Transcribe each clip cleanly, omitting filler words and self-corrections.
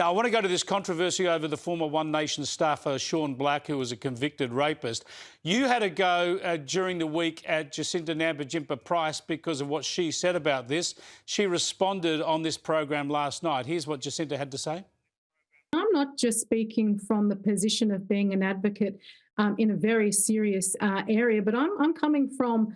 Now, I want to go to this controversy over the former One Nation staffer, Sean Black, who was a convicted rapist. You had a go during the week at Jacinta Nampijinpa Price because of what she said about this. She responded on this program last night. Here's what Jacinta had to say. I'm not just speaking from the position of being an advocate in a very serious area, but I'm coming from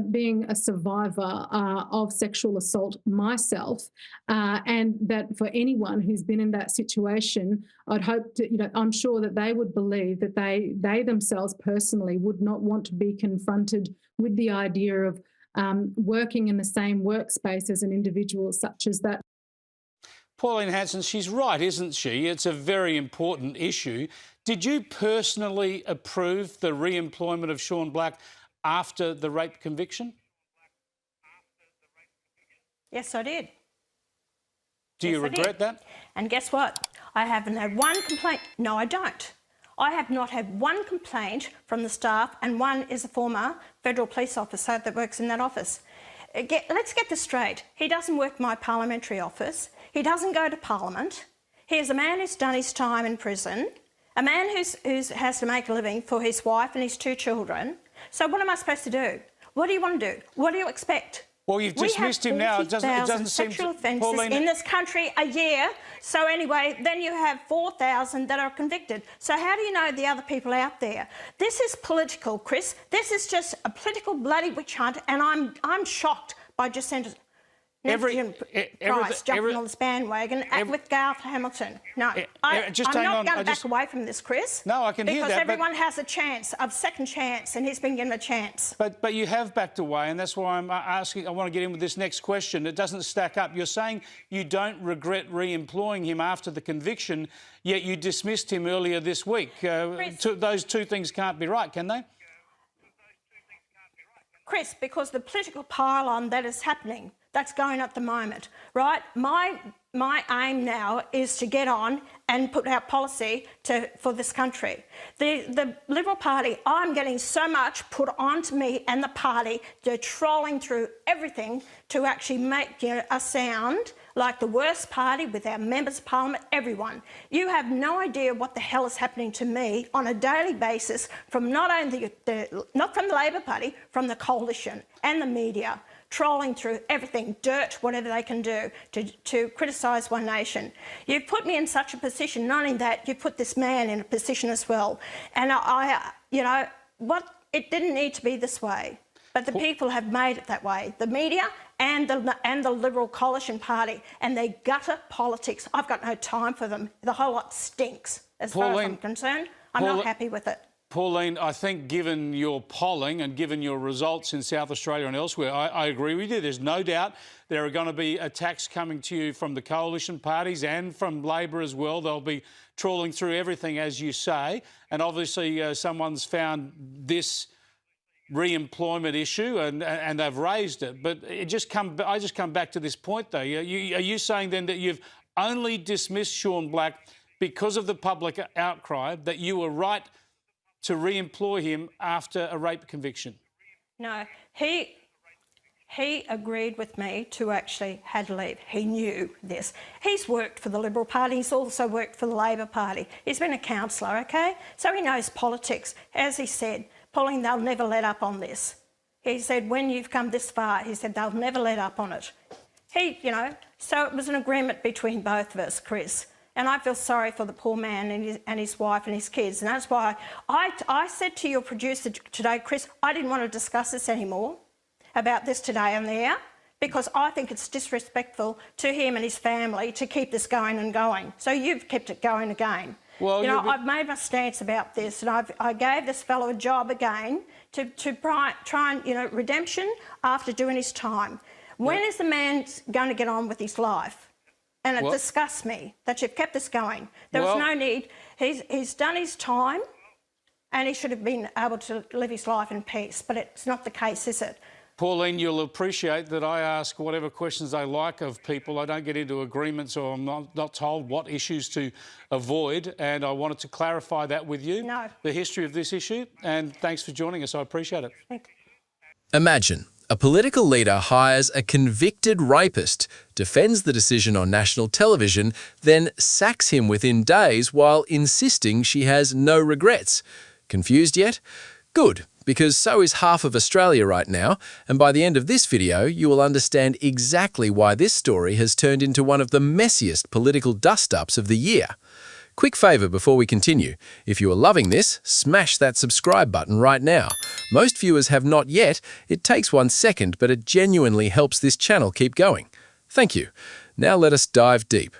being a survivor of sexual assault myself, and that for anyone who's been in that situation, I'd hope to, I'm sure that they would believe that they themselves personally would not want to be confronted with the idea of working in the same workspace as an individual such as that. Pauline Hanson, she's right, isn't she? It's a very important issue. Did you personally approve the re-employment of Sean Black after the rape conviction? Yes, I did. Do you regret that? And guess what? I haven't had one complaint. No, I don't. I have not had one complaint from the staff, and one is a former federal police officer that works in that office. Let's get this straight. He doesn't work in my parliamentary office. He doesn't go to Parliament. He is a man who's done his time in prison, a man who has to make a living for his wife and his 2 children. So what am I supposed to do? What do you want to do? What do you expect? Well, you've dismissed him now. It doesn't seem sexual offences in this country a year. So anyway, then you have 4,000 that are convicted. So how do you know the other people out there? This is political, Chris. This is just a political bloody witch hunt, and I'm shocked by Jacinta Price jumping on this bandwagon with Garth Hamilton. No, I'm not going to back away from this, Chris. No, I can hear that. Because everyone has a chance, a second chance, and he's been given a chance. But you have backed away, and that's why I'm asking. I want to get in with this next question. It doesn't stack up. You're saying you don't regret re-employing him after the conviction, yet you dismissed him earlier this week. Those two things can't be right, can they? Chris, because the political pile-on that is happening, that's going at the moment, right? My aim now is to get on and put out policy for this country. The Liberal Party, I'm getting so much put onto me and the party. They're trolling through everything to actually make a sound like the worst party with our members of parliament, everyone. You have no idea what the hell is happening to me on a daily basis from not only not from the Labor Party, from the coalition and the media, trolling through everything, dirt, whatever they can do to criticise One Nation. You've put me in such a position, not only that, you've put this man in a position as well. And it didn't need to be this way. But the people have made it that way. The media and the Liberal Coalition Party and their gutter politics. I've got no time for them. The whole lot stinks. As far as I'm concerned, I'm not happy with it. Pauline, I think given your polling and given your results in South Australia and elsewhere, I agree with you. There's no doubt there are going to be attacks coming to you from the coalition parties and from Labor as well. They'll be trawling through everything, as you say. And obviously someone's found this re-employment issue and they've raised it. But I just come back to this point, though. Are you saying then that you've only dismissed Sean Black because of the public outcry, that you were right to re-employ him after a rape conviction? No, he agreed with me to actually had to leave. He knew this. He's worked for the Liberal Party. He's also worked for the Labor Party. He's been a councillor, OK? So he knows politics. As he said, Pauline, they'll never let up on this. He said, when you've come this far, he said, they'll never let up on it. So it was an agreement between both of us, Chris. And I feel sorry for the poor man and his wife and his kids. And that's why I said to your producer today, Chris, I didn't want to discuss this anymore, about this today on the air, because I think it's disrespectful to him and his family to keep this going and going. So you've kept it going again. Well, I've made my stance about this, and I gave this fellow a job again to try and, redemption after doing his time. When is the man going to get on with his life? And it disgusts me that you've kept this going. There was no need. He's done his time and he should have been able to live his life in peace, but it's not the case, is it? Pauline, you'll appreciate that I ask whatever questions they like of people. I don't get into agreements, or I'm not told what issues to avoid, and I wanted to clarify that with you, the history of this issue, and thanks for joining us. I appreciate it. Imagine A political leader hires a convicted rapist, defends the decision on national television, then sacks him within days while insisting she has no regrets. Confused yet? Good, because so is half of Australia right now, and by the end of this video, you will understand exactly why this story has turned into one of the messiest political dust-ups of the year. Quick favour before we continue. If you are loving this, smash that subscribe button right now. Most viewers have not yet. It takes 1 second, but it genuinely helps this channel keep going. Thank you. Now let us dive deep.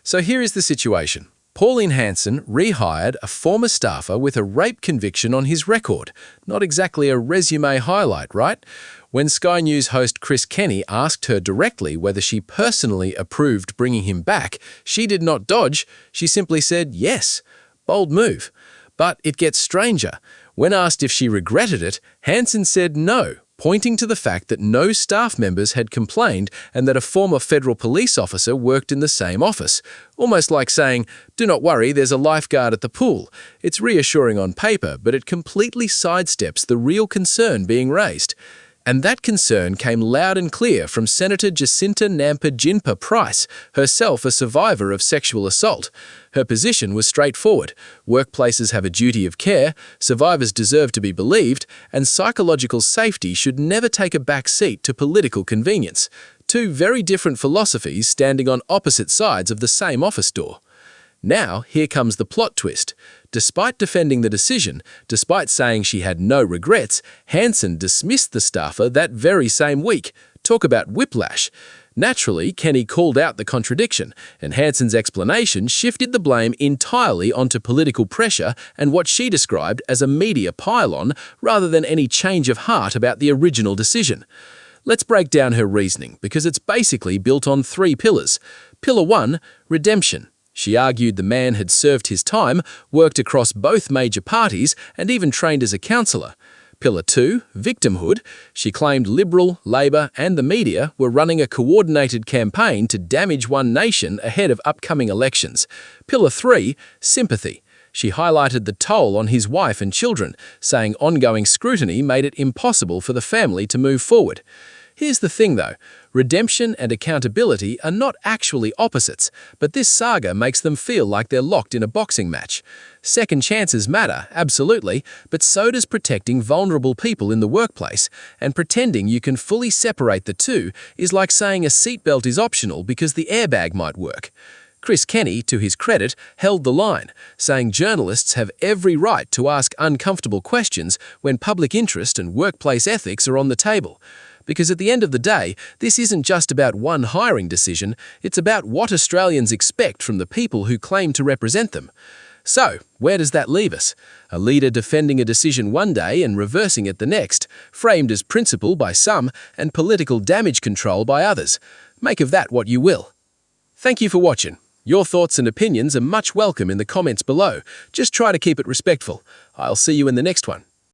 So here is the situation. Pauline Hanson rehired a former staffer with a rape conviction on his record. Not exactly a resume highlight, right? When Sky News host Chris Kenny asked her directly whether she personally approved bringing him back, she did not dodge. She simply said yes. Bold move. But it gets stranger. When asked if she regretted it, Hanson said no, pointing to the fact that no staff members had complained and that a former federal police officer worked in the same office. Almost like saying, "Do not worry, there's a lifeguard at the pool." It's reassuring on paper, but it completely sidesteps the real concern being raised. And that concern came loud and clear from Senator Jacinta Nampijinpa Price, herself a survivor of sexual assault. Her position was straightforward. Workplaces have a duty of care, survivors deserve to be believed, and psychological safety should never take a back seat to political convenience. Two very different philosophies standing on opposite sides of the same office door. Now, here comes the plot twist. Despite defending the decision, despite saying she had no regrets, Hanson dismissed the staffer that very same week. Talk about whiplash. Naturally, Kenny called out the contradiction, and Hanson's explanation shifted the blame entirely onto political pressure and what she described as a media pile-on, rather than any change of heart about the original decision. Let's break down her reasoning, because it's basically built on 3 pillars. Pillar 1, redemption. She argued the man had served his time, worked across both major parties, and even trained as a counsellor. Pillar 2, victimhood. She claimed Liberal, Labor, and the media were running a coordinated campaign to damage one nation ahead of upcoming elections. Pillar 3, sympathy. She highlighted the toll on his wife and children, saying ongoing scrutiny made it impossible for the family to move forward. Here's the thing though, redemption and accountability are not actually opposites, but this saga makes them feel like they're locked in a boxing match. Second chances matter, absolutely, but so does protecting vulnerable people in the workplace, and pretending you can fully separate the two is like saying a seatbelt is optional because the airbag might work. Chris Kenny, to his credit, held the line, saying journalists have every right to ask uncomfortable questions when public interest and workplace ethics are on the table. Because at the end of the day, this isn't just about one hiring decision, it's about what Australians expect from the people who claim to represent them. So, where does that leave us? A leader defending a decision one day and reversing it the next, framed as principle by some and political damage control by others. Make of that what you will. Thank you for watching. Your thoughts and opinions are much welcome in the comments below. Just try to keep it respectful. I'll see you in the next one.